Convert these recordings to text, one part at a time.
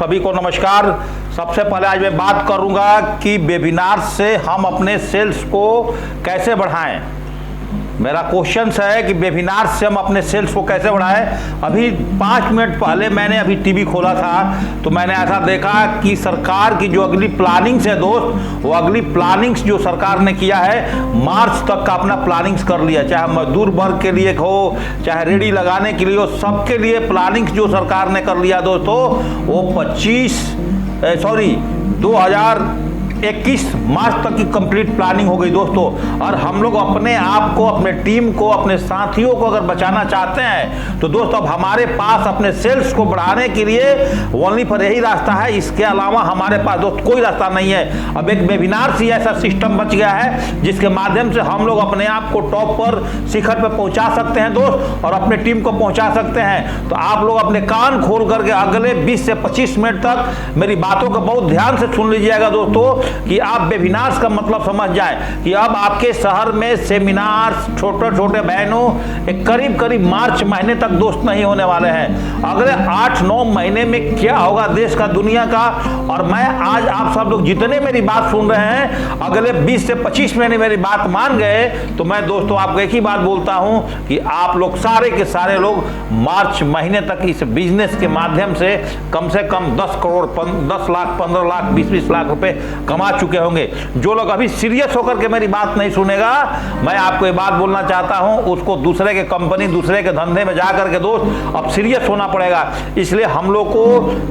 सभी को नमस्कार। सबसे पहले आज मैं बात करूंगा कि वेबिनार से हम अपने सेल्स को कैसे बढ़ाएं। मेरा क्वेश्चन है कि वेबिनार से हम अपने सेल्स को कैसे बढ़ाएं। अभी 5 मिनट पहले मैंने अभी टीवी खोला था तो मैंने ऐसा देखा कि सरकार की जो अगली प्लानिंग्स है दोस्त, वो अगली प्लानिंग्स जो सरकार ने किया है, मार्च तक का अपना प्लानिंग्स कर लिया। चाहे मजदूर वर्ग के लिए हो, चाहे रेडी लगाने के लिए हो, सबके लिए प्लानिंग्स जो सरकार ने कर लिया दोस्तों, वो 2021 मार्च तक की कंप्लीट प्लानिंग हो गई दोस्तों। और हम लोग अपने आप को, अपने टीम को, अपने साथियों को अगर बचाना चाहते हैं तो दोस्तों अब हमारे पास अपने सेल्स को बढ़ाने के लिए ओनली पर यही रास्ता है। इसके अलावा हमारे पास दोस्त कोई रास्ता नहीं है। अब एक वेबिनार से ऐसा सिस्टम बच गया है जिसके माध्यम से हम लोग अपने आप को टॉप पर, शिखर पर पहुंचा सकते हैं दोस्त, और अपने टीम को पहुंचा सकते हैं। तो आप लोग अपने कान खोल करके अगले 20 से 25 मिनट तक मेरी बातों को बहुत ध्यान से सुन लीजिएगा दोस्तों, कि आप वेबिनार्स का मतलब समझ जाए कि अब आपके शहर में सेमिनार्स, छोटे छोटे बहनों, एक करीब मार्च महीने तक दोस्त नहीं होने वाले हैं। अगले 8-9 महीने में क्या होगा देश का, दुनिया का। और मैं आज आप सब लोग जितने मेरी बात सुन रहे हैं, अगले 20 से 25 महीने मेरी बात मान गए तो मैं दोस्तों आपको एक ही बात बोलता हूं कि आप लोग सारे के सारे लोग मार्च महीने तक इस बिजनेस के माध्यम से कम 10 करोड़, 10 लाख, 15 लाख, 20-20 लाख रुपए कमा चुके होंगे। जो लोग अभी सीरियस होकर के मेरी बात नहीं सुनेगा, मैं आपको ये बात बोलना चाहता हूं, उसको दूसरे के कंपनी, दूसरे के धंधे में जाकर के दोस्त अब सीरियस होना पड़ेगा। इसलिए हम लोग को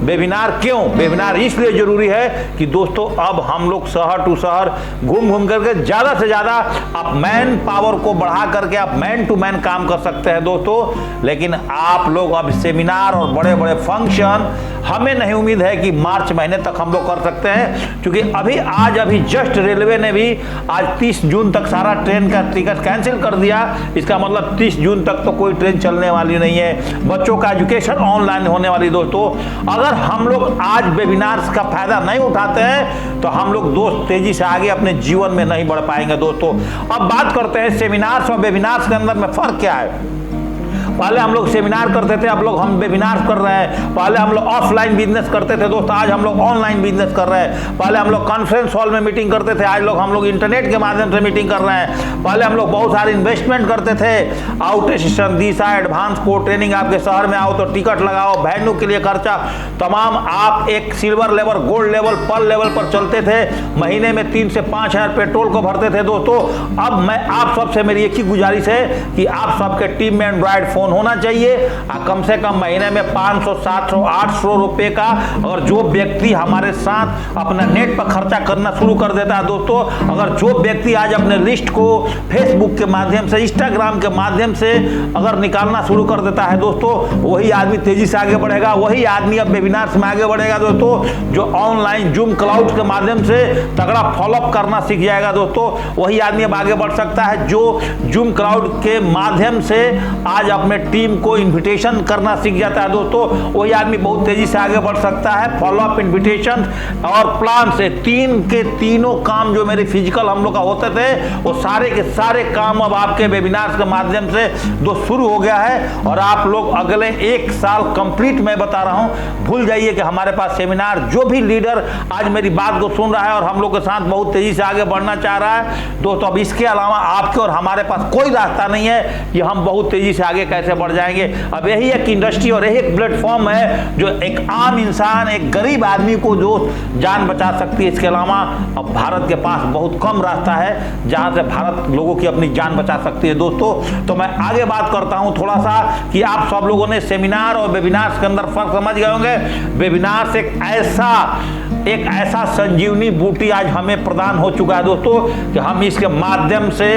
वेबिनार इसलिए जरूरी है कि दोस्तों अब हम लोग शहर टू शहर घूम करके ज्यादा से ज्यादा आप मैन पावर को बढ़ा करके आप मैन टू मैन काम कर सकते हैं दोस्तों। लेकिन आप लोग अब सेमिनार और बड़े बड़े फंक्शन हमें नहीं उम्मीद है कि मार्च महीने तक हम लोग कर सकते हैं, क्योंकि अभी जस्ट रेलवे ने भी आज 30 जून तक सारा ट्रेन का टिकट कैंसिल कर दिया। इसका मतलब 30 जून तक तो कोई ट्रेन चलने वाली नहीं है। बच्चों का एजुकेशन ऑनलाइन होने वाली दोस्तों। अगर हम लोग आज वेबिनार्स का फायदा नहीं उठाते हैं तो हम लोग दोस्त तेजी से आगे अपने जीवन में नहीं बढ़ पाएंगे दोस्तों। अब बात करते हैं सेमिनार्स और वेबिनार्स के अंदर में फर्क क्या है। पहले हम लोग सेमिनार करते थे, अब लोग हम वेबिनार कर रहे हैं। पहले हम लोग ऑफलाइन बिजनेस करते थे दोस्त, आज हम लोग ऑनलाइन बिजनेस कर रहे हैं। पहले हम लोग कॉन्फ्रेंस हॉल में मीटिंग करते थे, आज हम लोग इंटरनेट के माध्यम से मीटिंग कर रहे हैं। पहले हम लोग बहुत सारे इन्वेस्टमेंट करते थे, आउट स्टेशन, दिशा, एडवांस कोर्स ट्रेनिंग, आपके शहर में आओ तो टिकट लगाओ, वेन्यू के लिए खर्चा तमाम, आप एक silver level, gold level, pearl level पर चलते थे। महीने में 3 से 5 हजार पेट्रोल को भरते थे दोस्तों। अब मैं आप सबसे मेरी एक ही गुजारिश है कि आप सबके टीम में एंड्रॉइड फोन होना चाहिए। कम से कम महीने में 500, 700, 800 रुपए का अगर जो व्यक्ति हमारे साथ अपना नेट पर खर्चा करना शुरू कर देता है दोस्तों, अगर जो व्यक्ति आज अपने लिस्ट को फेसबुक के माध्यम से, इंस्टाग्राम के माध्यम से अगर निकालना शुरू कर देता है दोस्तों, वही आदमी तेजी से आगे बढ़ेगा। वही आदमी अब वेबिनार्स में आगे बढ़ेगा दोस्तों। जो ऑनलाइन जूम क्लाउड के माध्यम से तगड़ा फॉलोअप करना सीख जाएगा दोस्तों, वही आदमी अब आगे बढ़ सकता है। जो जूम क्लाउड के माध्यम से आज अपने टीम को इनविटेशन करना सीख जाता है दोस्तों, वही आदमी बहुत तेजी से आगे बढ़ सकता है। फॉलोअप, इनविटेशन और प्लान से तीनों काम जो मेरे फिजिकल हम लोग का होते थे, वो सारे के सारे काम अब आपके वेबिनार्स के माध्यम से दोस्त शुरू हो गया है। और आप लोग अगले 1 साल कंप्लीट, मैं बता रहा हूं, भूल जाइए कि हमारे पास सेमिनार, जो भी लीडर आज मेरी बात को सुन रहा है और हम लोग के साथ बहुत तेजी से आगे बढ़ना चाह रहा है दोस्तों, अब इसके अलावा आपके और हमारे पास कोई रास्ता नहीं है कि हम बहुत तेजी से आगे कैसे बढ़ जाएंगे। अब यही एक इंडस्ट्री और यही एक प्लेटफॉर्म है जो एक आम इंसान, एक गरीब आदमी को जो जान बचा सकती है। इसके अलावा अब भारत के पास बहुत कम रास्ता है जहां से भारत लोगों की अपनी जान बचा सकती है दोस्तों। तो मैं आगे बात करता हूं थोड़ा सा कि आप सब लोगों ने सेमिनार और वेबिनार्स के अंदर फर्क समझ गए होंगे। वेबिनार्स एक ऐसा संजीवनी बूटी आज हमें प्रदान हो चुका है दोस्तों कि हम इसके माध्यम से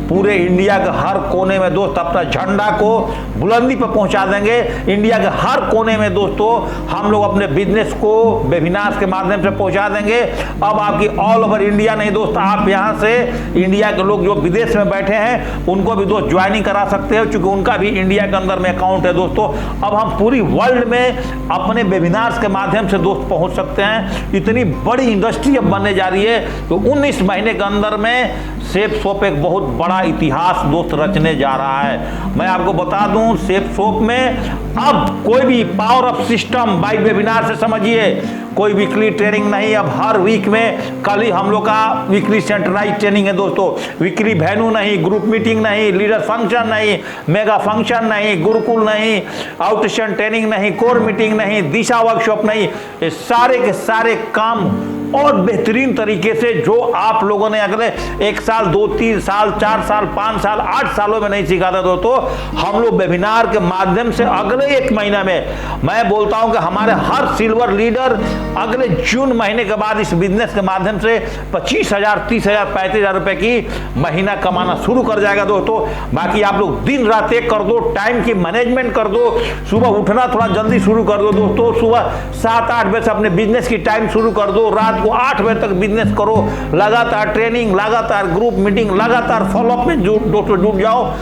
पूरे इंडिया के हर कोने में दोस्त अपना झंडा को बुलंदी पर पहुंचा देंगे। इंडिया के हर कोने में दोस्तों हम लोग अपने बिजनेस को वेबिनार्स के माध्यम से पहुंचा देंगे। अब आपकी ऑल ओवर इंडिया नहीं दोस्त, आप यहां से इंडिया के लोग जो विदेश में बैठे हैं उनको भी दोस्त ज्वाइनिंग करा सकते हो, क्योंकि उनका भी इंडिया के अंदर में अकाउंट है दोस्तों। अब हम पूरी वर्ल्ड में अपने वेबिनार्स के माध्यम से दोस्त पहुंच सकते हैं। इतनी बड़ी इंडस्ट्री अब बनने जा रही है तो 19 महीने के अंदर में सेफ शॉप एक बहुत बड़ा इतिहास दोस्त रचने जा रहा है। मैं आपको बता दूं, सेफ शॉप में अब कोई भी power of system by webinar से समझिए। कोई वीकली ट्रेनिंग नहीं, अब हर वीक में कल ही हम लोग का वीकली सेंट्रलाइज ट्रेनिंग है दोस्तों। वीकली वेन्यू नहीं, ग्रुप मीटिंग नहीं, लीडर फंक्शन नहीं, मेगा फंक्शन नहीं, गुरुकुल नहीं, आउटस्टेशन ट्रेनिंग नहीं, कोर मीटिंग नहीं, दिशा वर्कशॉप नहीं, ये सारे के सारे काम और बेहतरीन तरीके से जो आप लोगों ने अगले 1 साल 2-3 साल 4 साल 5 साल 8 सालों में नहीं सीखा था दोस्तों, हम लोग वेबिनार के माध्यम से अगले 1 महीना में, मैं बोलता हूं कि हमारे हर सिल्वर लीडर अगले जून महीने के बाद इस बिजनेस के माध्यम से 25,000 30,000 35,000 रुपए की महीना कमाना शुरू कर जाएगा दोस्तों। बाकी आप लोग दिन रात एक कर दो, टाइम की मैनेजमेंट कर दो, सुबह उठना थोड़ा जल्दी शुरू कर दो दोस्तों, सुबह 7-8 बजे से अपने बिजनेस की टाइम शुरू कर दो, रात को 8 बजे तक बिजनेस करो, लगातार ट्रेनिंग, लगातार ग्रुप मीटिंग, लगातार फॉलोअप में जुट जाओ।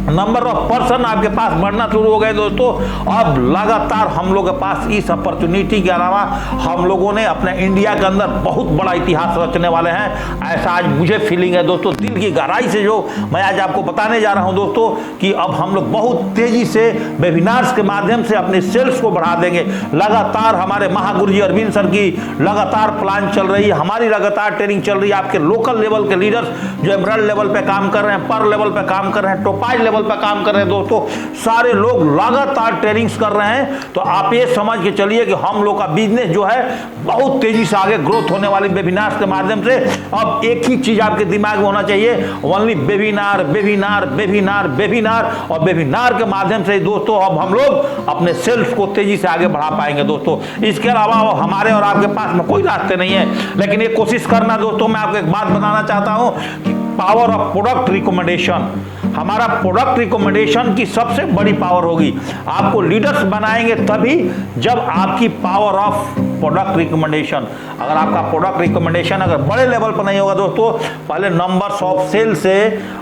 नंबर ऑफ पर्सन आपके पास बढ़ना शुरू हो गए दोस्तों। अब लगातार हम लोग के पास इस अपॉर्चुनिटी के अलावा हम लोगों ने अपने इंडिया के अंदर बहुत बड़ा इतिहास रचने वाले हैं, ऐसा आज मुझे फीलिंग है दोस्तों, दिल की गहराई से जो मैं आज आपको बताने जा रहा हूं दोस्तों, कि अब हम लोग बहुत तेजी से वेबिनार्स के माध्यम से अपने सेल्स को बढ़ा देंगे। लगातार हमारे महागुरु जी अरविंद सर की लगातार प्लान चल रही है, हमारी लगातार ट्रेनिंग चल रही है। आपके लोकल लेवल के लीडर्स जो एमरल्ड लेवल पे काम कर रहे हैं, पर लेवल पे काम कर रहे हैं, टोपाइज लेवल पर काम कर रहे हैं दोस्तों, सारे लोग लगातार ट्रेनिंग्स कर रहे हैं। तो आप ये समझ के चलिए कि हम लोग का बिजनेस जो है बहुत तेजी से आगे ग्रोथ होने वाली वेबिनार के माध्यम से। अब एक ही चीज आपके दिमाग में होना चाहिए, only webinar webinar webinar webinar, और वेबिनार के माध्यम से दोस्तों अब हम लोग अपने सेल्स को तेजी से आगे बढ़ा पाएंगे दोस्तों। इसके अलावा हमारे और आपके पास में कोई रास्ते नहीं है, लेकिन ये कोशिश करना दोस्तों, मैं आपको एक बात बताना चाहता हूं कि पावर ऑफ प्रोडक्ट रिकमेंडेशन, हमारा प्रोडक्ट रिकमेंडेशन की सबसे बड़ी पावर होगी। आपको लीडर्स बनाएंगे तभी जब आपकी पावर ऑफ प्रोडक्ट रिकमेंडेशन, अगर आपका प्रोडक्ट रिकमेंडेशन अगर बड़े लेवल पर नहीं होगा दोस्तों, पहले नंबर्स ऑफ सेल से,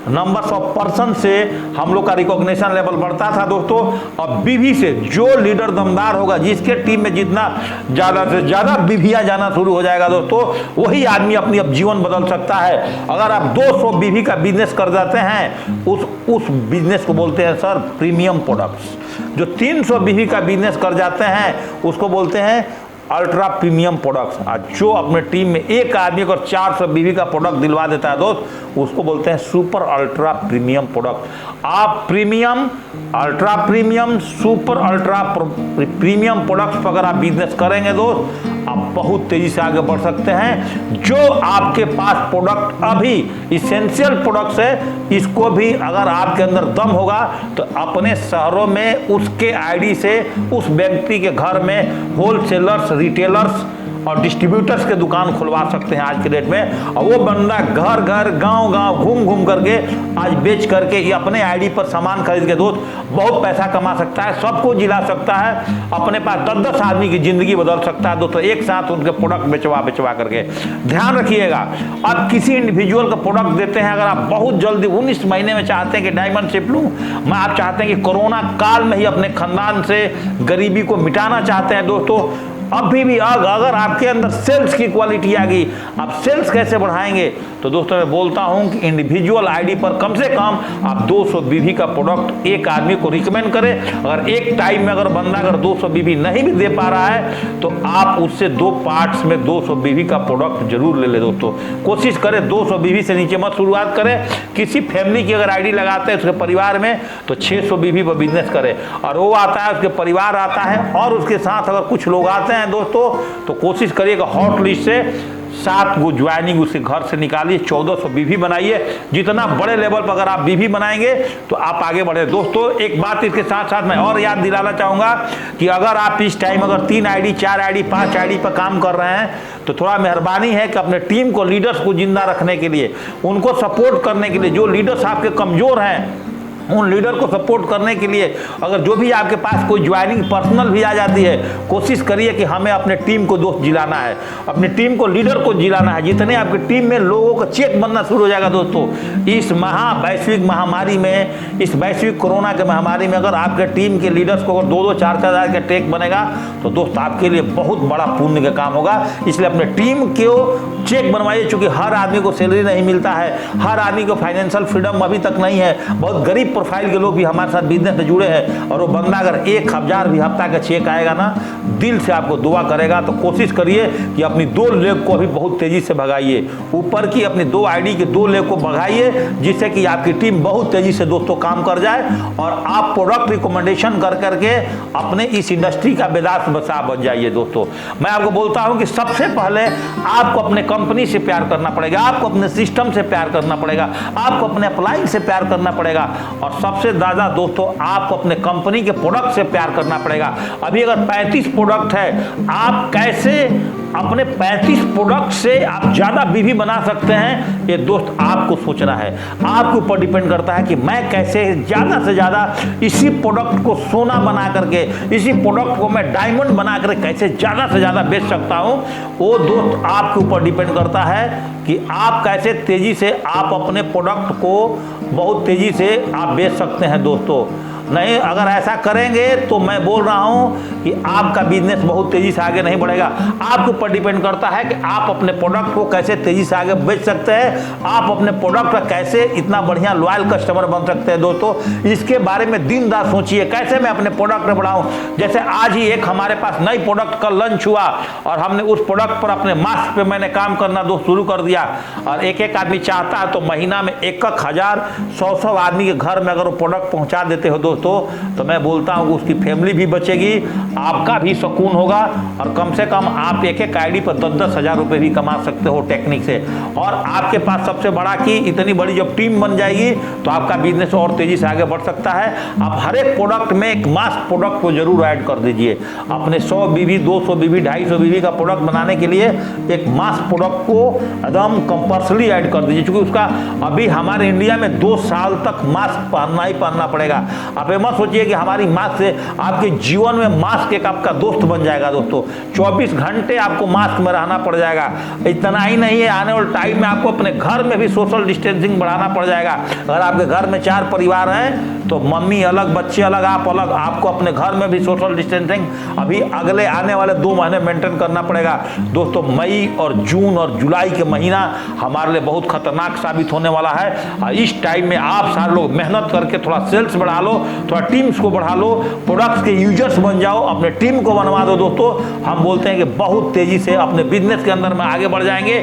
नंबर्स ऑफ पर्सन से हम लोग का रिकॉग्निशन लेवल बढ़ता था दोस्तों। अब बीवी से जो लीडर दमदार होगा, जिसके टीम में जितना ज्यादा से ज्यादा बीवियां जाना शुरू हो जाएगा दोस्तों, वही आदमी अपनी अब जीवन बदल सकता है। अगर आप 200 बीवी का बिजनेस कर जाते हैं, उस बिजनेस को बोलते हैं सर प्रीमियम प्रोडक्ट्स। जो 300 बीवी का बिजनेस कर जाते हैं उसको बोलते हैं अल्ट्रा प्रीमियम प्रोडक्ट्स। जो अपने टीम में एक आदमी को 400 बीवी का प्रोडक्ट दिलवा देता है दोस्त, उसको बोलते हैं सुपर अल्ट्रा प्रीमियम प्रोडक्ट। आप premium, ultra premium, super ultra premium products पर अगर आप बिजनेस करेंगे दोस्त, आप बहुत तेजी से आगे बढ़ सकते हैं। जो आपके पास प्रोडक्ट अभी इसेंशियल प्रोडक्ट्स है, इसको भी अगर आपके अंदर दम होगा तो अपने शहरों में उसके आईडी से उस व्यक्ति के घर में होलसेलर्स, रिटेलर्स और डिस्ट्रीब्यूटर्स के दुकान खुलवा सकते हैं आज के डेट में। और वो बंदा घर घर गांव गांव घूम घूम करके आज बेच करके ये अपने आईडी पर सामान खरीद के दोस्त बहुत पैसा कमा सकता है, सबको जिला सकता है, अपने पास 10-10 आदमी की जिंदगी बदल सकता है दोस्तों, एक साथ उनके प्रोडक्ट बेचवा करके। ध्यान रखिएगा, आप किसी इंडिविजुअल का प्रोडक्ट देते हैं, अगर आप बहुत जल्दी 19 महीने में चाहते हैं कि डायमंड शिप लूँ मैं, आप चाहते हैं कि कोरोना काल में ही अपने खानदान से गरीबी को मिटाना चाहते हैं दोस्तों, अभी भी अगर आपके अंदर सेल्स की क्वालिटी आ गई, आप सेल्स कैसे बढ़ाएंगे? तो दोस्तों मैं बोलता हूं कि इंडिविजुअल आईडी पर कम से कम आप 200 बीवी का प्रोडक्ट एक आदमी को रिकमेंड करें। अगर एक टाइम में अगर बंदा अगर 200 बीवी नहीं भी दे पा रहा है तो आप उससे 2 पार्ट्स में 200 बीवी का प्रोडक्ट जरूर ले ले दोस्तों। कोशिश करें 200 बीवी से नीचे मत शुरुआत करें। किसी फैमिली की अगर आईडी लगाते हैं उसके परिवार में तो 600 बीवी पर बिजनेस करें, और वो आता है, उसके परिवार आता है, और उसके साथ अगर कुछ लोग आते हैं दोस्तों तो कोशिश करिएगा हॉट लिस्ट से 7 गो ज्वाइनिंग उसके घर से निकालिए, 1400 बीवी बनाइए। जितना बड़े लेवल पर अगर आप बीवी बनाएंगे तो आप आगे बढ़े दोस्तों। एक बात इसके साथ साथ मैं और याद दिलाना चाहूंगा कि अगर आप इस टाइम अगर 3 आईडी 4 आईडी 5 आईडी पर काम कर रहे हैं तो थोड़ा मेहरबानी है कि अपने टीम को, लीडर्स को जिंदा रखने के लिए, उनको सपोर्ट करने के लिए, जो लीडर्स आपके कमजोर हैं उन लीडर को सपोर्ट करने के लिए अगर जो भी आपके पास कोई ज्वाइनिंग पर्सनल भी आ जाती है, कोशिश करिए कि हमें अपने टीम को दोस्त जिलाना है, अपनी टीम को, लीडर को जिलाना है। जितने आपकी टीम में लोगों का चेक बनना शुरू हो जाएगा दोस्तों, इस वैश्विक महामारी में, इस वैश्विक कोरोना के महामारी में अगर आपके टीम के लीडर्स को अगर 2-2 4-4 हज़ार का टेक बनेगा तो दोस्त आपके लिए बहुत बड़ा पुण्य का काम होगा। इसलिए अपने टीम को चेक बनवाइए, चूंकि हर आदमी को सैलरी नहीं मिलता है, हर आदमी को फाइनेंशियल फ्रीडम अभी तक नहीं है, बहुत गरीब प्रोफाइल के लोग भी हमारे साथ बिजनेस में जुड़े हैं, और वो बंदा अगर 1000 भी हफ्ता का चेक आएगा ना, दिल से आपको दुआ करेगा। तो कोशिश करिए कि अपनी 2 लेग को अभी बहुत तेजी से भगाइए, ऊपर की अपनी 2 आईडी के 2 लेग को भगाइए, जिससे कि आपकी टीम बहुत तेजी से दोस्तों काम कर जाए और आप प्रोडक्ट रिकमेंडेशन कर करके अपने इस इंडस्ट्री का बेदास्त बसा बन जाइए। दोस्तों मैं आपको बोलता हूं कि सबसे पहले आपको अपने कंपनी से प्यार करना पड़ेगा, आपको अपने सिस्टम से प्यार करना पड़ेगा, आपको अपने अप्लाइंस से प्यार करना पड़ेगा, और सबसे ज्यादा दोस्तों आपको अपने कंपनी के प्रोडक्ट से प्यार करना पड़ेगा। अभी अगर 35 प्रोडक्ट है, आप कैसे अपने 35 प्रोडक्ट से आप ज्यादा बीवी बना सकते हैं, ये दोस्त आपको सोचना है। आपके ऊपर डिपेंड करता है कि मैं कैसे ज्यादा से ज्यादा इसी प्रोडक्ट को सोना बना करके, इसी प्रोडक्ट को मैं डायमंड बना करके कैसे ज्यादा से ज्यादा बेच सकता हूं। वो दोस्त आपके ऊपर डिपेंड करता है कि आप कैसे तेजी से आप अपने प्रोडक्ट को बहुत तेजी से आप बेच सकते हैं। दोस्तों नहीं, अगर ऐसा करेंगे तो मैं बोल रहा हूं कि आपका बिजनेस बहुत तेजी से आगे नहीं बढ़ेगा। आपके ऊपर डिपेंड करता है कि आप अपने प्रोडक्ट को कैसे तेजी से आगे बेच सकते हैं, आप अपने प्रोडक्ट का कैसे इतना बढ़िया लॉयल कस्टमर बन सकते हैं। दोस्तों इसके बारे में दिन रात सोचिए, कैसे मैं अपने प्रोडक्ट में बढ़ाऊं। जैसे आज ही एक हमारे पास नई प्रोडक्ट का लॉन्च हुआ और हमने उस प्रोडक्ट पर अपने मास्क पे मैंने काम करना दोस्त शुरू कर दिया, और एक एक आदमी चाहता है तो महीना में 1,000 100 आदमी के घर में अगर वो प्रोडक्ट पहुंचा देते हो दोस्तों, तो मैं बोलता हूं उसकी फैमिली भी बचेगी, आपका भी सुकून होगा, और कम से कम आप एक एक आईडी पर 10-10 हज़ार रुपए भी कमा सकते हो टेक्निक से। और आपके पास सबसे बड़ा कि इतनी बड़ी जब टीम बन जाएगी तो आपका बिजनेस और तेजी से आगे बढ़ सकता है। आप हर एक प्रोडक्ट में एक मास्क प्रोडक्ट को जरूर ऐड कर दीजिए। अपने 100 बीवी, 200 बीवी, 250 बीवी का प्रोडक्ट बनाने के लिए एक मास्क प्रोडक्ट को एकदम कंपल्सरी ऐड कर दीजिए, क्योंकि उसका अभी हमारे इंडिया में 2 साल तक मास्क पहनना ही पहनना पड़ेगा। आप मत सोचिए कि हमारी मास्क से आपके जीवन में मास्क एक आपका दोस्त बन जाएगा। दोस्तों 24 घंटे आपको मास्क में रहना पड़ जाएगा। इतना ही नहीं है, आने वाले टाइम में आपको अपने घर में भी सोशल डिस्टेंसिंग बढ़ाना पड़ जाएगा। अगर आपके घर में 4 परिवार हैं तो मम्मी अलग, बच्चे अलग, आप अलग, आपको अपने घर में भी सोशल डिस्टेंसिंग अभी अगले आने वाले 2 महीने मेंटेन करना पड़ेगा। दोस्तों मई और जून और जुलाई के महीना हमारे लिए बहुत खतरनाक साबित होने वाला है। इस टाइम में आप सारे लोग मेहनत करके थोड़ा सेल्स बढ़ा लो, थोड़ा टीम्स को बढ़ा लो, प्रोडक्ट्स के यूजर्स बन जाओ, अपने टीम को बनवा दो। दोस्तों हम बोलते हैं कि बहुत तेजी से अपने बिजनेस के अंदर में आगे बढ़ जाएंगे।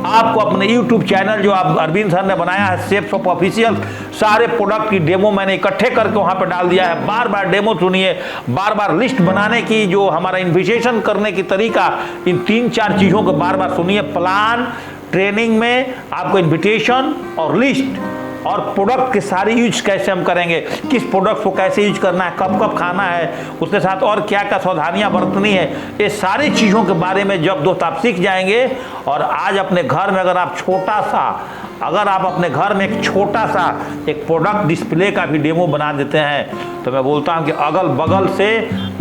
आपको अपने यूट्यूब चैनल जो आप अरविंद सर ने बनाया है, शेफ शॉप ऑफिशियल, सारे प्रोडक्ट की डेमो मैंने इकट्ठे करके वहां पे डाल दिया है। बार बार डेमो सुनिए, बार बार लिस्ट बनाने की जो हमारा इन्विटेशन करने की तरीका, इन 3-4 चीजों को बार बार सुनिए। प्लान, ट्रेनिंग में आपको इन्विटेशन और लिस्ट, और प्रोडक्ट के सारे यूज कैसे हम करेंगे, किस प्रोडक्ट को कैसे यूज करना है, कब कब खाना है, उसके साथ और क्या क्या सावधानियां बरतनी है, ये सारी चीज़ों के बारे में जब दोस्त आप सीख जाएंगे। और आज अपने घर में अगर आप अपने घर में एक छोटा सा एक प्रोडक्ट डिस्प्ले का भी डेमो बना देते हैं, तो मैं बोलता हूं कि अगल बगल से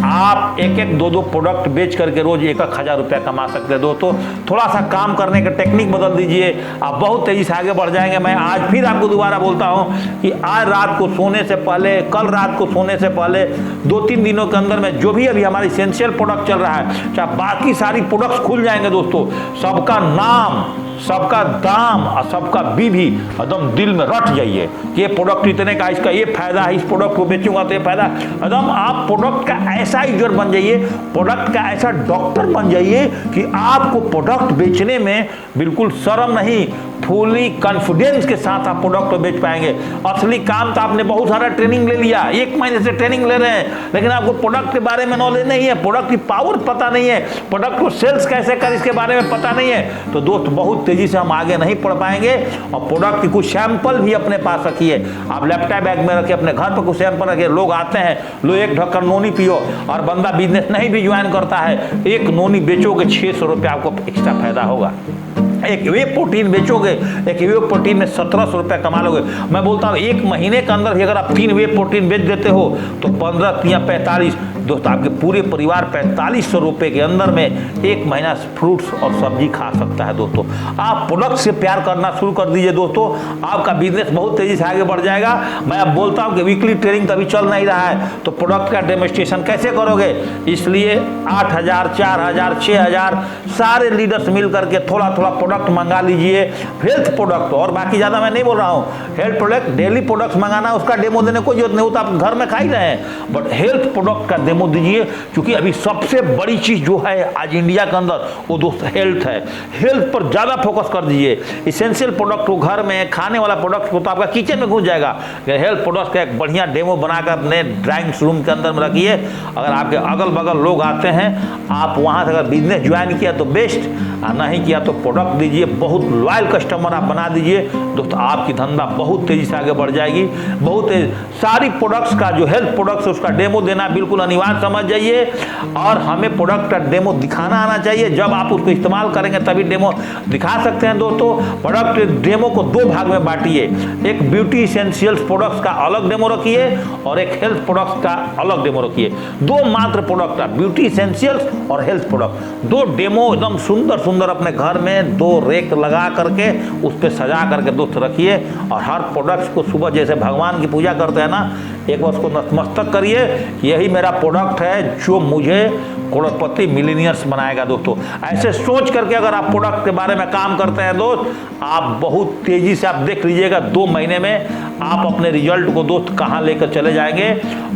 आप 1-1, 2-2 प्रोडक्ट बेच करके रोज 1-1 हज़ार रुपया कमा सकते हैं। दोस्तों थोड़ा सा काम करने का टेक्निक बदल दीजिए, आप बहुत तेजी से आगे बढ़ जाएंगे। मैं आज फिर आपको दोबारा बोलता हूं कि आज रात को सोने से पहले, कल रात को सोने से पहले 2-3 दिनों के अंदर में जो भी अभी हमारी इसेंशियल प्रोडक्ट चल रहा है, चाहे बाकी सारी प्रोडक्ट्स खुल जाएंगे दोस्तों, सबका नाम, सबका दाम और सबका बीवी एकदम दिल में रट जाइए कि ये प्रोडक्ट इतने का, इसका ये फायदा है, इस प्रोडक्ट को बेचूंगा तो ये फायदा। एकदम आप प्रोडक्ट का ऐसा यूजर बन जाइए, प्रोडक्ट का ऐसा डॉक्टर बन जाइए कि आपको प्रोडक्ट बेचने में बिल्कुल शर्म नहीं, फुली कॉन्फिडेंस के साथ आप प्रोडक्ट को बेच पाएंगे। असली काम तो आपने बहुत सारा ट्रेनिंग ले लिया, 1 महीने से ट्रेनिंग ले रहे हैं, लेकिन आपको प्रोडक्ट के बारे में नॉलेज नहीं है, प्रोडक्ट की पावर पता नहीं है, प्रोडक्ट को सेल्स कैसे कर इसके बारे में पता नहीं है, तो दोस्त बहुत तेजी से हम आगे नहीं पढ़ पाएंगे। और प्रोडक्ट की कुछ सैंपल भी अपने पास रखिए, आप लैपटॉप बैग में रखिए, अपने घर पर कुछ सैंपल रखिए। लोग आते हैं, लो 1 ढक्कन नोनी पियो, और बंदा बिजनेस नहीं भी ज्वाइन करता है, 1 नोनी बेचोगे 600 रुपये आपको एक्स्ट्रा फायदा होगा। एक वे प्रोटीन बेचोगे, एक वे प्रोटीन में 1700 रुपये कमा लोगे। मैं बोलता हूँ 1 महीने के अंदर भी अगर आप 3 वे प्रोटीन बेच देते हो तो 15 या 45 दोस्त आपके पूरे परिवार 4500 रुपये के अंदर में 1 महीना फ्रूट्स और सब्जी खा सकता है। दोस्तों आप प्रोडक्ट से प्यार करना शुरू कर दीजिए दोस्तों, आपका बिजनेस बहुत तेजी से आगे बढ़ जाएगा। मैं अब बोलता हूँ कि वीकली ट्रेनिंग तभी चल नहीं रहा है तो प्रोडक्ट का डेमोन्स्ट्रेशन कैसे करोगे, इसलिए 8000, 4000, 6000 सारे लीडर्स मिल करके थोड़ा थोड़ा प्रोडक्ट मंगा लीजिए। हेल्थ प्रोडक्ट, और बाकी ज़्यादा मैं नहीं बोल रहा हूँ, हेल्थ प्रोडक्ट डेली प्रोडक्ट्स मंगाना, उसका डेमो देने कोई जरूरत नहीं, वो तो आप घर में खा ही रहे हैं, बट हेल्थ प्रोडक्ट का डेमो दीजिए। क्योंकि अभी सबसे बड़ी चीज़ जो है आज इंडिया के अंदर वो दोस्त हेल्थ है। हेल्थ पर ज़्यादा फोकस कर दीजिए। इसेंशियल प्रोडक्ट को घर में खाने वाला प्रोडक्ट को तो आपका किचन में घुस जाएगा, हेल्थ प्रोडक्ट का एक बढ़िया डेमो बनाकर अपने ड्राइंग रूम के अंदर में रखिए। अगर आपके अगल बगल लोग आते हैं, आप वहाँ से अगर बिजनेस ज्वाइन किया तो बेस्ट, और नहीं किया तो प्रोडक्ट दीजिए, बहुत लॉयल कस्टमर आप बना दीजिए दोस्त, आपकी धंधा बहुत तेजी से आगे बढ़ जाएगी। बहुत सारी प्रोडक्ट्स का जो हेल्थ प्रोडक्ट्स उसका डेमो देना बिल्कुल अनिवार्य समझ जाइए, और हमें प्रोडक्ट का डेमो दिखाना आना चाहिए। जब आप उसको इस्तेमाल करेंगे तभी डेमो दिखा सकते हैं। दोस्तों प्रोडक्ट डेमो को 2 भाग में बांटिए, एक ब्यूटी इसेंशियल्स प्रोडक्ट्स का अलग डेमो रखिए और एक हेल्थ प्रोडक्ट्स का अलग डेमो रखिए। 2 मात्र प्रोडक्ट है, ब्यूटी इसेंशियल्स और हेल्थ प्रोडक्ट, 2 डेमो एकदम सुंदर सुंदर अपने घर में 2 रेक लगा करके उस पर सजा करके दोस्त रखिए। और हर प्रोडक्ट्स को सुबह जैसे भगवान की पूजा करते हैं ना, एक बार उसको नतमस्तक करिए, यही मेरा प्रोडक्ट है जो मुझे करोड़पति मिलीनियर्स बनाएगा। दोस्तों ऐसे सोच करके अगर आप प्रोडक्ट के बारे में काम करते हैं दोस्त, आप बहुत तेजी से आप देख लीजिएगा 2 महीने में आप अपने रिजल्ट को दोस्त कहां लेकर चले जाएंगे।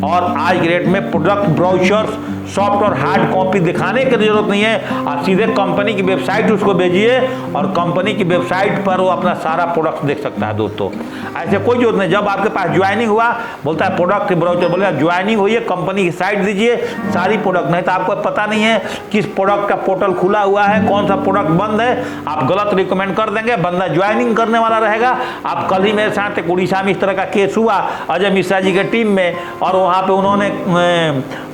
और आज की डेट में प्रोडक्ट ब्रोशर्स सॉफ्ट और हार्ड कॉपी दिखाने की जरूरत नहीं है, आप सीधे कंपनी की वेबसाइट उसको भेजिए और कंपनी की वेबसाइट पर वो अपना सारा प्रोडक्ट देख सकता है। दोस्तों ऐसे कोई जरूरत नहीं, जब आपके पास ज्वाइनिंग हुआ बोलता है प्रोडक्ट ब्राउचर, बोले ज्वाइनिंग हुई है कंपनी की साइट दीजिए, सारी प्रोडक्ट, नहीं तो आपको पता नहीं है किस प्रोडक्ट का पोर्टल खुला हुआ है, कौन सा प्रोडक्ट बंद है, आप गलत रिकमेंड कर देंगे, बंदा ज्वाइनिंग करने वाला रहेगा। आप कल ही मेरे साथ एक उड़ीसा में इस तरह का केस हुआ अजय मिश्रा जी के टीम में, और वहाँ पे उन्होंने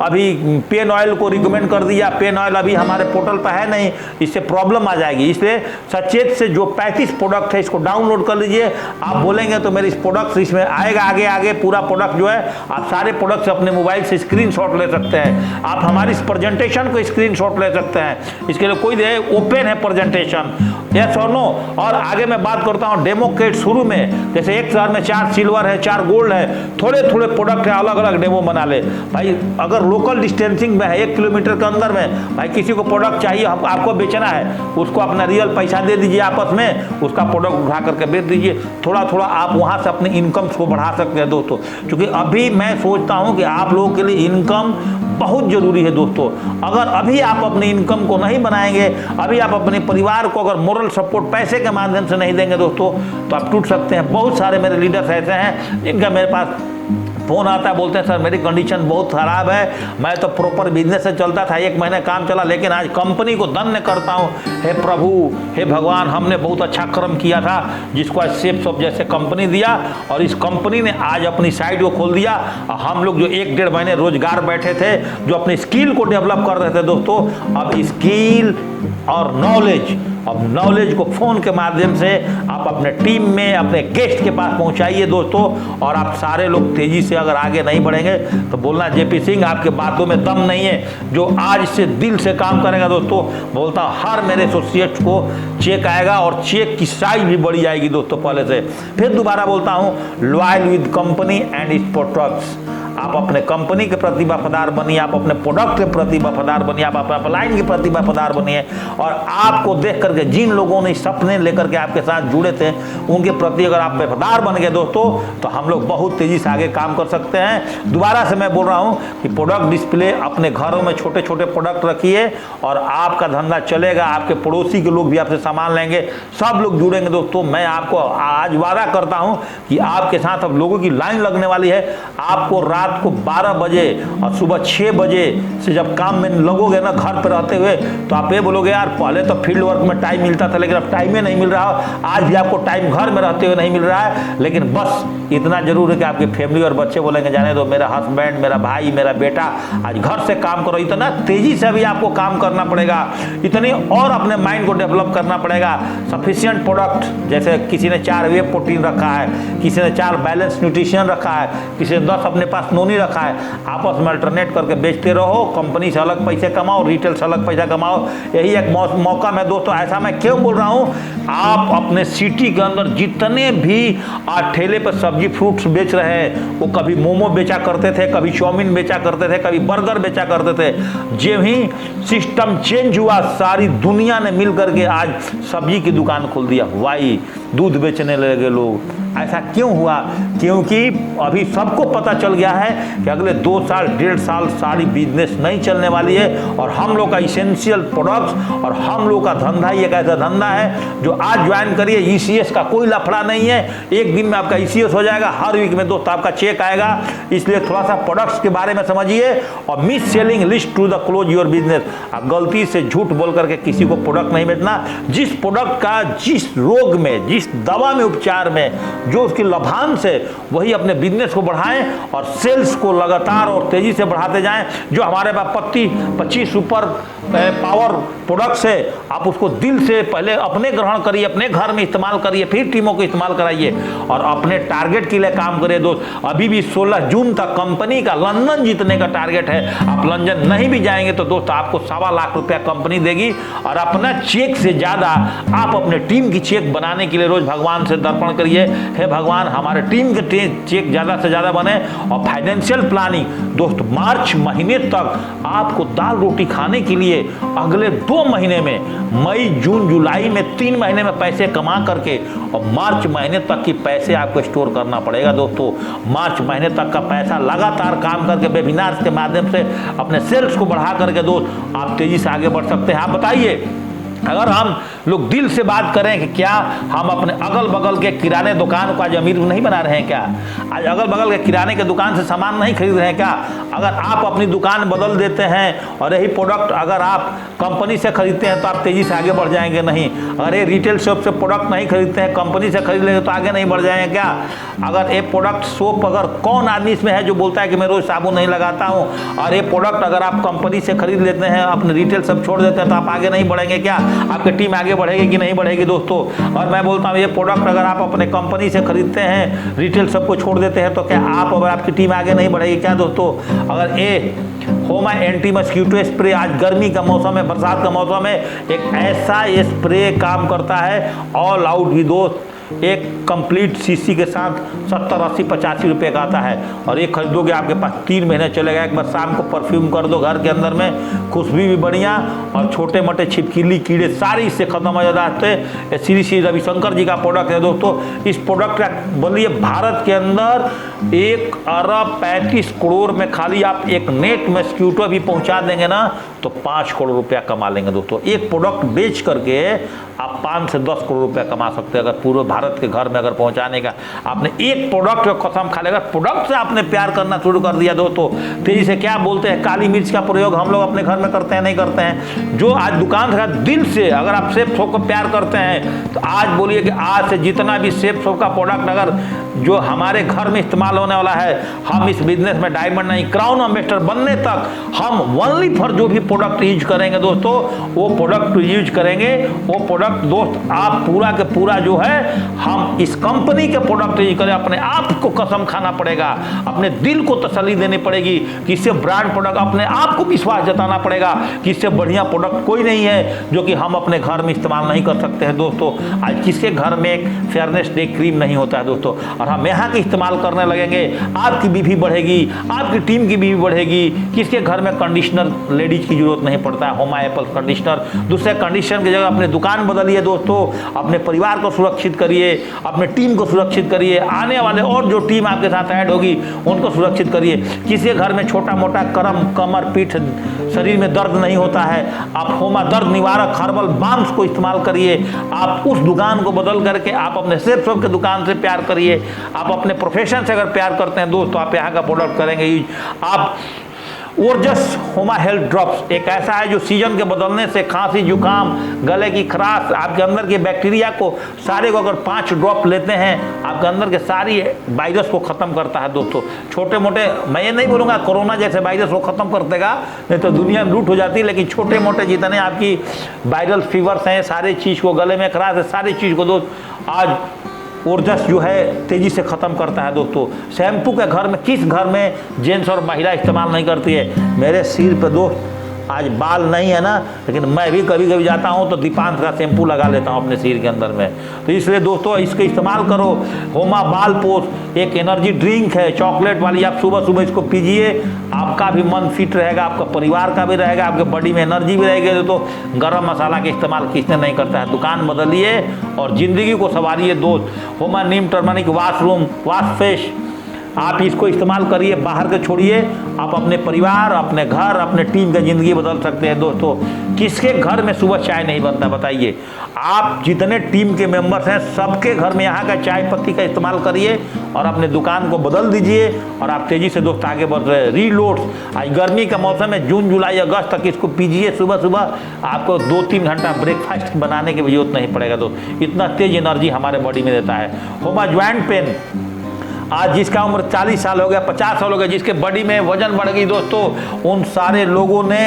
अभी पेन ऑयल को रिकमेंड कर दिया, पेन ऑयल अभी हमारे पोर्टल पर है नहीं, इससे प्रॉब्लम आ जाएगी। इसलिए सचेत से जो 35 प्रोडक्ट है इसको डाउनलोड कर लीजिए। आप बोलेंगे तो मेरे इस प्रोडक्ट इसमें आएगा, आगे आगे पूरा प्रोडक्ट जो है आप सारे प्रोडक्ट्स अपने मोबाइल से स्क्रीनशॉट ले सकते हैं, आप हमारी इस प्रेजेंटेशन को स्क्रीनशॉट ले सकते हैं। इसके लिए कोई दे ओपन है प्रेजेंटेशन, यस और नो। और आगे मैं बात करता हूँ डेमो के शुरू में, जैसे एक शहर में 4 सिल्वर है, 4 गोल्ड है, थोड़े थोड़े प्रोडक्ट है, अलग अलग डेमो बना ले भाई। अगर लोकल डिस्टेंसिंग में है 1 किलोमीटर के अंदर में भाई किसी को प्रोडक्ट चाहिए, आपको बेचना है, उसको अपना रियल पैसा दे दीजिए, आपस में उसका प्रोडक्ट उठा करके बेच दीजिए। थोड़ा थोड़ा आप वहाँ से अपनी इनकम को बढ़ा सकते हैं दोस्तों, क्योंकि अभी मैं सोचता हूँ कि आप लोगों के लिए इनकम बहुत जरूरी है दोस्तों। अगर अभी आप अपनी इनकम को नहीं बनाएंगे, अभी आप अपने परिवार को अगर मोरल सपोर्ट पैसे के माध्यम से नहीं देंगे दोस्तों, तो आप टूट सकते हैं। बहुत सारे मेरे लीडर्स ऐसे हैं जिनका मेरे पास फोन आता है, बोलते हैं सर मेरी कंडीशन बहुत खराब है, मैं तो प्रॉपर बिजनेस से चलता था, 1 महीने काम चला, लेकिन आज कंपनी को धन्य करता हूँ, हे प्रभु हे भगवान, हमने बहुत अच्छा कर्म किया था जिसको आज सेफ शॉप जैसे कंपनी दिया, और इस कंपनी ने आज अपनी साइट को खोल दिया। हम लोग जो 1-1.5 महीने रोजगार बैठे थे, जो अपनी स्किल को डेवलप कर रहे थे दोस्तों, अब स्किल और नॉलेज, अब नॉलेज को फोन के माध्यम से आप अपने टीम में अपने गेस्ट के पास पहुंचाइए दोस्तों। और आप सारे लोग तेजी से अगर आगे नहीं बढ़ेंगे तो बोलना जेपी सिंह आपके बातों में दम नहीं है। जो आज से दिल से काम करेगा दोस्तों, बोलता हर मेरे एसोसिएट को चेक आएगा और चेक की साइज भी बढ़ी जाएगी दोस्तों पहले से। फिर दोबारा बोलता हूँ, loyal with company and its products. आप अपने कंपनी के प्रति वफादार बनिए, आप अपने प्रोडक्ट के प्रति वफादार बनिए, आप अपने अपलाइन के प्रति वफादार बनिए, और आपको देख करके जिन लोगों ने सपने लेकर के आपके साथ जुड़े थे उनके प्रति अगर आप वफादार बन गए दोस्तों, तो हम लोग बहुत तेजी से आगे काम कर सकते हैं। दोबारा से मैं बोल रहा हूँ कि प्रोडक्ट डिस्प्ले अपने घरों में छोटे छोटे प्रोडक्ट रखिए और आपका धंधा चलेगा। आपके पड़ोसी के लोग भी आपसे सामान लेंगे, सब लोग जुड़ेंगे दोस्तों। मैं आपको आज वादा करता हूँ कि आपके साथ अब लोगों की लाइन लगने वाली है। आपको रात को 12 बजे और सुबह 6 बजे से जब काम में लगोगे ना घर पर रहते हुए, तो आप ये बोलोगे यार पहले तो फील्ड वर्क में टाइम मिलता था, लेकिन अब टाइम ही नहीं मिल रहा। आज भी आपको टाइम घर में रहते हुए नहीं मिल रहा है, लेकिन बस इतना जरूर है कि आपकी फैमिली और बच्चे बोलेंगे जाने दो, मेरा हस्बैंड, मेरा भाई, मेरा बेटा आज घर से काम करो। इतना तेजी से भी आपको काम करना पड़ेगा, इतनी और अपने माइंड को डेवलप करना पड़ेगा। सफिशिएंट प्रोडक्ट, जैसे किसी ने 4 वे प्रोटीन रखा है, किसी ने 4 बैलेंस न्यूट्रिशन रखा है, किसी ने 10 अपने पास नोनी रखा है, आपस में अल्टरनेट करके बेचते रहो, कंपनी से अलग पैसे कमाओ, रिटेल से अलग पैसा कमाओ। यही एक मौका में दोस्तों, ऐसा मैं क्यों बोल रहा हूँ, आप अपने सिटी के अंदर जितने भी आज ठेले पर सब्जी फ्रूट्स बेच रहे हैं, वो कभी मोमो बेचा करते थे, कभी चाउमीन बेचा करते थे, कभी बर्गर बेचा करते थे। जब ही सिस्टम चेंज हुआ, सारी दुनिया ने मिल करके आज सब्जी की दुकान खोल दिया, वाई दूध बेचने लगे लोग। ऐसा क्यों हुआ? क्योंकि अभी सबको पता चल गया है कि अगले 2 साल 1.5 साल सारी बिजनेस नहीं चलने वाली है, और हम लोग का इसेंशियल प्रोडक्ट्स और हम लोग का धंधा ही एक ऐसा धंधा है जो आज ज्वाइन करिए, ईसीएस का कोई लफड़ा नहीं है, एक दिन में आपका ईसीएस हो जाएगा, हर वीक में दोस्त आपका चेक आएगा। इसलिए थोड़ा सा प्रोडक्ट्स के बारे में समझिए, और miss selling list to the close your business. गलती से झूठ बोल करके किसी को प्रोडक्ट नहीं बेचना। जिस प्रोडक्ट का जिस रोग में, जिस दवा में, उपचार में जो उसकी लाभांश है, वही अपने बिजनेस को बढ़ाएं और सेल्स को लगातार और तेजी से बढ़ाते जाएं। जो हमारे पास 25 सुपर पावर प्रोडक्ट्स है, आप उसको दिल से पहले अपने ग्रहण करिए, अपने घर में इस्तेमाल करिए, फिर टीमों को इस्तेमाल कराइए और अपने टारगेट के लिए काम करिए दोस्त। अभी भी 16 जून तक कंपनी का लंदन जीतने का टारगेट है। आप लंदन नहीं भी जाएंगे तो दोस्त आपको 2.25 लाख रुपया कंपनी देगी, और अपना चेक से ज्यादा आप अपने टीम की चेक बनाने के लिए रोज भगवान से दर्पण करिए, हे भगवान हमारे टीम के चेक ज्यादा से ज्यादा बने। और फाइनेंशियल प्लानिंग दोस्त, मार्च महीने तक आपको दाल रोटी खाने के लिए अगले 2 महीने में, मई जून जुलाई में 3 महीने में पैसे कमा करके, और मार्च महीने तक की पैसे आपको स्टोर करना पड़ेगा दोस्तों। मार्च महीने तक का पैसा लगातार काम करके वेबिनार्स के माध्यम से अपने सेल्स को बढ़ा करके दोस्त आप तेजी से आगे बढ़ सकते हैं। आप बताइए, अगर हम लोग दिल से बात करें कि क्या हम अपने अगल बगल के किराने दुकान को आज अमीर नहीं बना रहे हैं क्या? आज अगल बगल के किराने के दुकान से सामान नहीं खरीद रहे हैं क्या? अगर आप अपनी दुकान बदल देते हैं और यही प्रोडक्ट अगर आप कंपनी से खरीदते हैं तो आप तेजी से आगे बढ़ जाएंगे नहीं? अगर ये रिटेल शॉप से प्रोडक्ट नहीं खरीदते हैं, कंपनी से खरीद लेंगे तो आगे नहीं बढ़ जाएंगे क्या? अगर ये प्रोडक्ट सोप, अगर कौन आदमी इसमें है जो बोलता है कि मैं रोज साबुन नहीं लगाता हूँ, और ये प्रोडक्ट अगर आप कंपनी से खरीद लेते हैं, अपने रिटेल सब छोड़ देते हैं, तो आप आगे नहीं बढ़ेंगे क्या? आपकी टीम आगे बढ़ेगी कि नहीं बढ़ेगी दोस्तों? और मैं बोलता हूँ ये प्रोडक्ट अगर आप अपने कंपनी से खरीदते हैं, रिटेल सबको छोड़ देते हैं, तो क्या आप और आपकी टीम आगे नहीं बढ़ेगी क्या दोस्तों? अगर ये होमा एंटी मस्कीटो स्प्रे, आज गर्मी का मौसम है, बरसात का मौसम है, एक ऐसा स्प्रे काम करता है ऑल आउट भी दोस्त। एक कंप्लीट सीसी के साथ 70, 80, 85 रुपये का आता है, और एक खरीदोगे आपके पास 3 महीने चलेगा। एक बार शाम को परफ्यूम कर दो घर के अंदर में, खुशबू भी बढ़िया, और छोटे मोटे छिपकली कीड़े सारे इससे खत्म हो जाते हैं। श्री श्री रविशंकर जी का प्रोडक्ट है दोस्तों। इस प्रोडक्ट का बोलिए भारत के अंदर 1 अरब 35 करोड़ में खाली आप एक नेट मस्कीटो भी पहुंचा देंगे ना, तो 5 करोड़ रुपया कमा लेंगे दोस्तों। एक प्रोडक्ट बेच करके आप 5 से 10 करोड़ रुपया कमा सकते हैं। अगर पूरे भारत के घर में अगर पहुंचाने का आपने एक प्रोडक्ट का कसम खा लेगा, प्रोडक्ट से आपने प्यार करना शुरू कर दिया दोस्तों। तेजी से क्या बोलते हैं, काली मिर्च का प्रयोग हम लोग अपने घर में करते हैं नहीं करते हैं? जो आज दुकान का दिल से अगर आप सेफ शॉप को प्यार करते हैं, तो आज बोलिए कि आज से जितना भी सेफ शॉप का प्रोडक्ट अगर जो हमारे घर में इस्तेमाल होने वाला है, हम इस बिजनेस में डायमंड नहीं, क्राउन एम्बेसडर बनने तक हम ओनली फॉर जो भी प्रोडक्ट यूज करेंगे दोस्तों, वो प्रोडक्ट यूज करेंगे। वो प्रोडक्ट दोस्त आप पूरा के पूरा जो है, हम इस कंपनी के प्रोडक्ट यूज करें। अपने आप को कसम खाना पड़ेगा, अपने दिल को तसल्ली देनी पड़ेगी कि इससे ब्रांड प्रोडक्ट, अपने आप को विश्वास जताना पड़ेगा कि इससे बढ़िया प्रोडक्ट कोई नहीं है जो कि हम अपने घर में इस्तेमाल नहीं कर सकते हैं दोस्तों। आज किसके घर में एक फेयरनेस डे क्रीम नहीं होता है दोस्तों, और हम यहाँ के इस्तेमाल करने लगेंगे, आपकी बीवी बढ़ेगी, आपकी टीम की बीवी बढ़ेगी। किसके घर में कंडीशनर लेडीज की जरूरत नहीं पड़ता है, होमा एप्पल कंडीशनर। दूसरे कंडीशनर की जगह अपने दुकान बदलिए दोस्तों, अपने परिवार को सुरक्षित करिए, अपने टीम को सुरक्षित करिए, आने वाले और जो टीम आपके साथ ऐड होगी उनको सुरक्षित करिए। किसी घर में छोटा मोटा कमर पीठ शरीर में दर्द नहीं होता है, आप होमा दर्द निवारक हर्बल बाम्स को इस्तेमाल करिए। आप उस दुकान को बदल करके आप अपने सेफ शॉप के दुकान से प्यार करिए। आप अपने प्रोफेशन से अगर प्यार करते हैं दोस्त, तो आप यहाँ का प्रोडक्ट करेंगे यूज। आप ओरजस होमा हेल्थ ड्रॉप्स एक ऐसा है जो सीजन के बदलने से खांसी, जुकाम, गले की खराश, आपके अंदर के बैक्टीरिया को सारे को अगर 5 ड्रॉप लेते हैं, आपके अंदर के सारी वायरस को खत्म करता है दोस्तों। छोटे मोटे, मैं ये नहीं बोलूँगा कोरोना जैसे वायरस को खत्म कर देगा, नहीं तो दुनिया में लूट हो जाती है, लेकिन छोटे मोटे जितने आपकी वायरल फीवर्स हैं, सारी चीज़ को, गले में खराश है, सारी चीज़ को दोस्त आज ओजस जो है तेजी से ख़त्म करता है दोस्तों। शैम्पू के घर में, किस घर में जेंट्स और महिला इस्तेमाल नहीं करती है? मेरे सिर पे दोस्त आज बाल नहीं है ना, लेकिन मैं भी कभी कभी जाता हूँ तो दीपांश का शैम्पू लगा लेता हूँ अपने सिर के अंदर में। तो इसलिए दोस्तों इसका इस्तेमाल करो। होमा बाल पोष एक एनर्जी ड्रिंक है चॉकलेट वाली, आप सुबह सुबह इसको पीजिए, आपका भी मन फिट रहेगा, आपका परिवार का भी रहेगा, आपके बॉडी में एनर्जी भी रहेगी। तो गरम मसाला का इस्तेमाल किसने नहीं करता है? दुकान बदलिए और ज़िंदगी को संवारिए दोस्त। होमा नीम टर्मरिक वाश फेस, आप इसको इस्तेमाल करिए, बाहर के छोड़िए, आप अपने परिवार, अपने घर, अपने टीम की ज़िंदगी बदल सकते हैं दोस्तों। किसके घर में सुबह चाय नहीं बनता बताइए? आप जितने टीम के मेंबर्स हैं सबके घर में यहाँ का चाय पत्ती का इस्तेमाल करिए और अपने दुकान को बदल दीजिए और आप तेज़ी से दोस्त आगे बढ़ रहे हैं। रीलोड्स, आज गर्मी का मौसम है, जून जुलाई अगस्त तक इसको पीजिए सुबह सुबह, आपको 2-3 घंटा ब्रेकफास्ट बनाने की जरूरत नहीं पड़ेगा दोस्त, इतना तेज एनर्जी हमारे बॉडी में देता है। होमा ज्वाइंट पेन, आज जिसका उम्र 40 साल हो गया, 50 साल हो गया, जिसके बॉडी में वजन बढ़ गई दोस्तों, उन सारे लोगों ने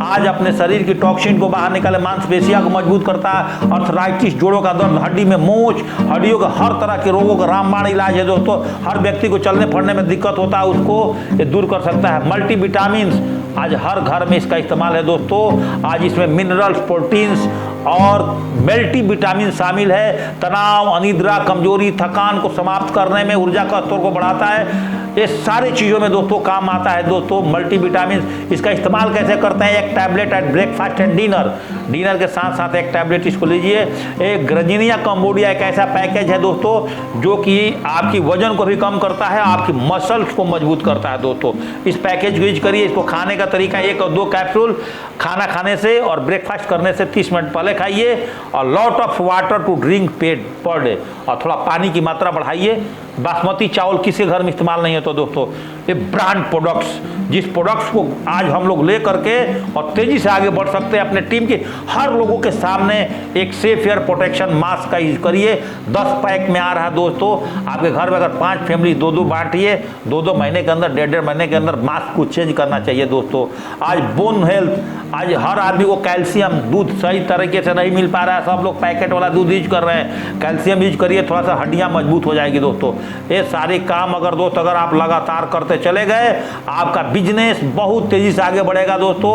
आज अपने शरीर की टॉक्सिन को बाहर निकाले, मांसपेशियों को मजबूत करता है, अर्थराइटिस, जोड़ों का दर्द, हड्डी में मोच, हड्डियों का हर तरह के रोगों का रामबाण इलाज है दोस्तों। हर व्यक्ति को चलने फिरने में दिक्कत होता है उसको ये दूर कर सकता है। मल्टीविटामिन्स, आज हर घर में इसका इस्तेमाल है दोस्तों। आज इसमें मिनरल्स, प्रोटीन्स और मल्टी विटामिन शामिल है। तनाव, अनिद्रा, कमजोरी, थकान को समाप्त करने में, ऊर्जा का स्तर को बढ़ाता है, ये सारी चीज़ों में दोस्तों काम आता है दोस्तों मल्टी विटामिन। इसका इस्तेमाल कैसे करते हैं? एक tablet at breakfast and dinner, dinner के साथ साथ एक टैबलेट इसको लीजिए। एक ग्रजिनिया कंबोडिया एक ऐसा पैकेज है दोस्तों जो कि आपकी वजन को भी कम करता है, आपकी मसल्स को मजबूत करता है दोस्तों। इस पैकेज को यूज करिए। इसको खाने का तरीका 1 और 2 कैप्सूल खाना खाने से और ब्रेकफास्ट करने से 30 मिनट पहले खाइए और lot of water to drink per day, और थोड़ा पानी की मात्रा बढ़ाइए। बासमती चावल किसी घर में इस्तेमाल नहीं होता दोस्तों। ये ब्रांड प्रोडक्ट्स, जिस प्रोडक्ट्स को आज हम लोग ले करके और तेजी से आगे बढ़ सकते हैं, अपने टीम के हर लोगों के सामने एक सेफ एयर प्रोटेक्शन मास्क का यूज करिए। 10 पैक में आ रहा है दोस्तों। आपके घर में अगर 5 फैमिली 2-2 बांटिए, 2-2 महीने के अंदर, 1.5 महीने के अंदर मास्क को चेंज करना चाहिए दोस्तों। आज बोन हेल्थ, आज हर आदमी को कैल्शियम, दूध सही तरीके से नहीं मिल पा रहा है, सब लोग पैकेट वाला दूध यूज कर रहे हैं। कैल्शियम यूज करिए, थोड़ा सा हड्डियां मजबूत हो जाएगी दोस्तों। ये सारे काम अगर आप लगातार करते चले गए, आपका बिजनेस बहुत तेजी से आगे बढ़ेगा दोस्तों।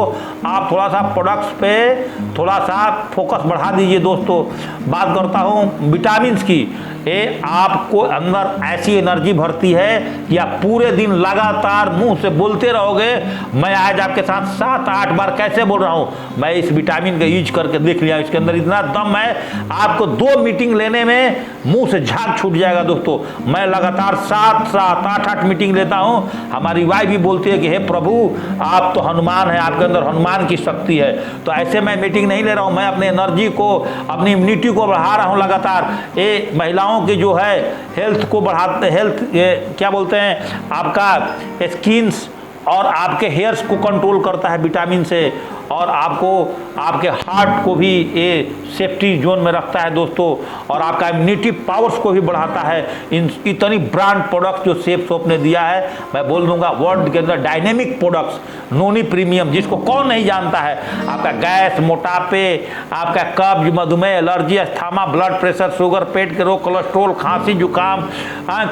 आप थोड़ा सा प्रोडक्ट्स पे थोड़ा सा फोकस बढ़ा दीजिए दोस्तों। बात करता हूँ विटामिन की, ये आपको अंदर ऐसी एनर्जी भरती है कि आप पूरे दिन लगातार मुंह से बोलते रहोगे। मैं आज आपके साथ 7-8 बार कैसे बोल रहा हूँ, मैं इस विटामिन का यूज करके देख लिया, इसके अंदर इतना दम है, आपको 2 मीटिंग लेने में मुंह से झाग छूट जाएगा दोस्तों। मैं लगातार 7-7, 8-8 मीटिंग लेता हूँ। हमारी वाइफ भी बोलती है कि हे प्रभु, आप तो हनुमान है, आपके अंदर हनुमान की शक्ति है। तो ऐसे मैं मीटिंग नहीं ले रहा हूँ, मैं अपनी एनर्जी को, अपनी इम्यूनिटी को बढ़ा रहा हूँ लगातार। ये महिलाओं की जो है हेल्थ को बढ़ाते, हेल्थ क्या बोलते हैं, आपका स्किन्स और आपके हेयर्स को कंट्रोल करता है विटामिन से, और आपको आपके हार्ट को भी ये सेफ्टी जोन में रखता है दोस्तों, और आपका इम्यूनिटी पावर्स को भी बढ़ाता है। इतनी ब्रांड प्रोडक्ट्स जो सेफ सोप ने दिया है, मैं बोल दूंगा वर्ल्ड के अंदर डायनेमिक प्रोडक्ट्स, नोनी प्रीमियम, जिसको कौन नहीं जानता है। आपका गैस, मोटापे, आपका कब्ज, मधुमेह, allergy, asthma, blood pressure, sugar, पेट के रोग, कोलेस्ट्रोल, खांसी, जुकाम,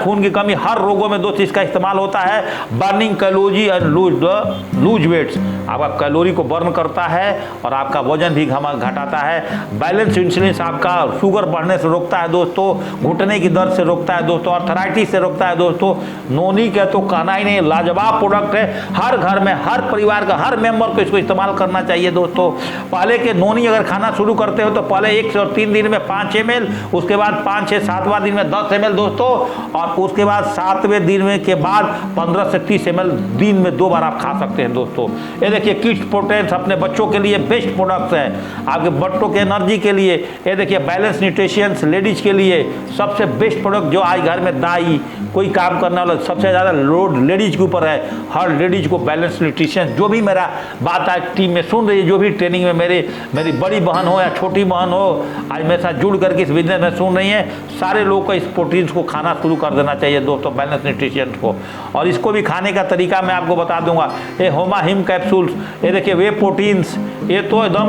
खून की कमी, हर रोगों में दोस्त इसका इस्तेमाल होता है। Burning calorie and lose weights, आपका कैलोरी को बर्न करता है और आपका वजन भी घटाता है। बैलेंस इंसुलिन आपका शुगर बढ़ने से रोकता है दोस्तों, घुटने की दर्द से रोकता है दोस्तों, अर्थराइटिस से रोकता है दोस्तों। नोनी का तो कहना ही नहीं, लाजवाब प्रोडक्ट है। हर घर में, हर परिवार का हर मेंबर को इसको इस्तेमाल करना चाहिए दोस्तों। पहले के नोनी अगर खाना शुरू करते हो तो पहले 1 से 3 दिन में 5 ml, उसके बाद 5, 6, 7वां दिन में 10 ml दोस्तों, और उसके बाद 7वें दिन में के बाद 15 से 30 ml दिन में 2 बार आप खा सकते हैं दोस्तों। ये देखिए किड्स प्रोटीन अपने बच्चों के लिए बेस्ट प्रोडक्ट्स है, आपके बच्चों के एनर्जी के लिए। ये देखिए बैलेंस न्यूट्रिशंस लेडीज के लिए सबसे बेस्ट प्रोडक्ट, जो आज घर में दाई कोई काम करने वाला सबसे ज़्यादा लोड लेडीज के ऊपर है। हर लेडीज को बैलेंस न्यूट्रिशन, जो भी मेरा बात आज टीम में सुन रही है, जो भी ट्रेनिंग में मेरी बड़ी बहन हो या छोटी बहन हो, आज मेरे साथ जुड़ करके इस बिजनेस में सुन रही है, सारे लोगों को इस प्रोटीन्स को खाना शुरू कर देना चाहिए दोस्तों, बैलेंस न्यूट्रिशन को। और इसको भी खाने का तरीका मैं आपको बता दूंगा। ये होमा हिम कैप्सूल्स, ये देखिए वे प्रोटीन्स, ये तो एकदम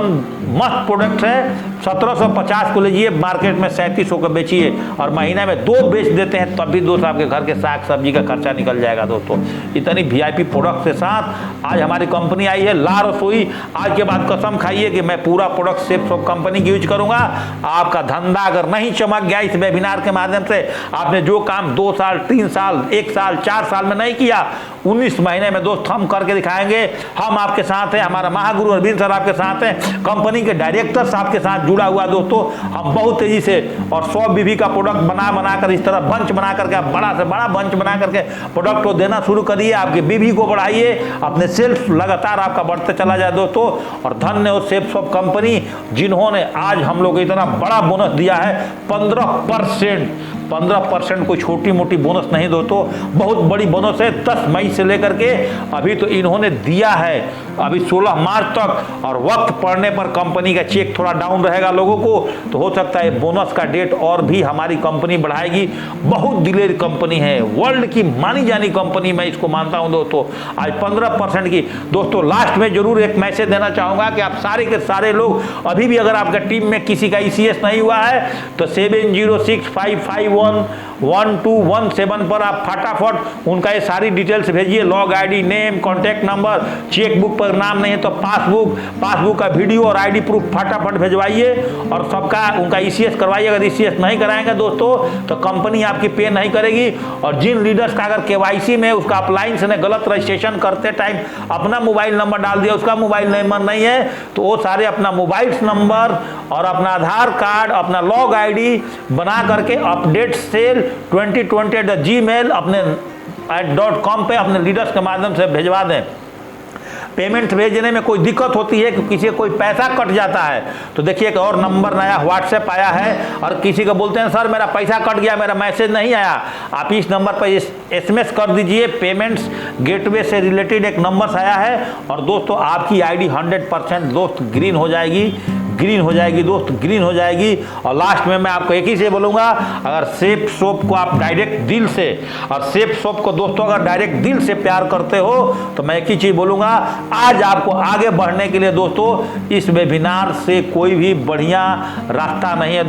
मस्त प्रोडक्ट है। 1750 को लीजिए, मार्केट में 3700 का बेचिए और महीने में 2 बेच देते हैं, तब भी दोस्त आपके घर के साग सब्जी का खर्चा निकल जाएगा दोस्तों। इतनी VIP प्रोडक्ट के साथ आज हमारी कंपनी आई है ला रसोई। आज के बाद कसम खाइए कि मैं पूरा प्रोडक्ट शेफ शॉप कंपनी की यूज करूंगा। आपका धंधा अगर नहीं चमक गया इस वेबिनार के माध्यम से, आपने जो काम 2 साल 3 साल 1 साल 4 साल में नहीं किया, 19 महीने में दोस्त हम करके दिखाएंगे। हम आपके साथ हैं, हमारा महागुरु अरविंद सर आपके साथ हैं, कंपनी के डायरेक्टर्स आपके साथ जुड़ा हुआ दोस्तों। हम बहुत तेजी से और 100 BB का प्रोडक्ट बनाकर इस तरह बंच बना करके, आप बड़ा से बड़ा बंच बना करके प्रोडक्ट को देना शुरू करिए। आपके BB को बढ़ाइए, अपने सेल्स लगातार आपका बढ़ते चला जाए दोस्तों। और धन्य हो शेफ शॉप कंपनी जिन्होंने आज हम लोग को इतना बड़ा बोनस दिया है, 15%। कोई छोटी मोटी बोनस नहीं दोस्तों, बहुत बड़ी बोनस है। 10 मई से लेकर के अभी तो इन्होंने दिया है, अभी 16 मार्च तक। और वक्त पड़ने पर कंपनी का चेक थोड़ा डाउन रहेगा लोगों को, तो हो सकता है बोनस का डेट और भी हमारी कंपनी बढ़ाएगी। बहुत दिलेर कंपनी है, वर्ल्ड की मानी जानी कंपनी मैं इसको मानता हूं दोस्तों। आज 15% की दोस्तों। लास्ट में जरूर एक मैसेज देना चाहूंगा कि आप सारे के सारे लोग, अभी भी अगर आपका टीम में किसी का ECS नहीं हुआ है तो 7065511217 पर आप फटाफट उनका ये सारी डिटेल्स भेजिए। Log ID, name, contact number, chequebook पर नाम नहीं है तो पासबुक का वीडियो और ID प्रूफ फटाफट भेजवाइए और सबका उनका ECS करवाइए। अगर ECS नहीं कराएंगे दोस्तों तो कंपनी आपकी पे नहीं करेगी। और जिन लीडर्स का अगर KYC में उसका अप्लायंस ने गलत रजिस्ट्रेशन करते टाइम अपना मोबाइल नंबर डाल दिया, उसका मोबाइल नंबर नहीं है, तो वो सारे अपना मोबाइल नंबर और अपना आधार कार्ड, अपना लॉग ID बना करके अपडेट सेल 2020@gmail अपने .com पे अपने लीडर्स के माध्यम से भेजवा दें। पेमेंट भेजने में कोई दिक्कत होती है कि किसी का कोई पैसा कट जाता है तो देखिए एक और नंबर नया WhatsApp आया है, और किसी को बोलते हैं सर मेरा पैसा कट गया, मेरा मैसेज नहीं आया, आप इस नंबर पर SMS कर दीजिए। पेमेंट्स गेटवे से रिलेटेड एक नंबर आया है और दोस्तों आपकी ID 100% दोस्त ग्रीन हो जाएगी दोस्त, ग्रीन हो जाएगी। और लास्ट में मैं आपको एक ही से बोलूंगा, अगर शेफ शॉप को आप डायरेक्ट दिल से, और शेफ शॉप को दोस्तों अगर डायरेक्ट दिल से प्यार करते हो तो मैं एक ही चीज बोलूंगा, आज आपको आगे बढ़ने के लिए दोस्तों इस वेबिनार से कोई भी बढ़िया रास्ता नहीं है।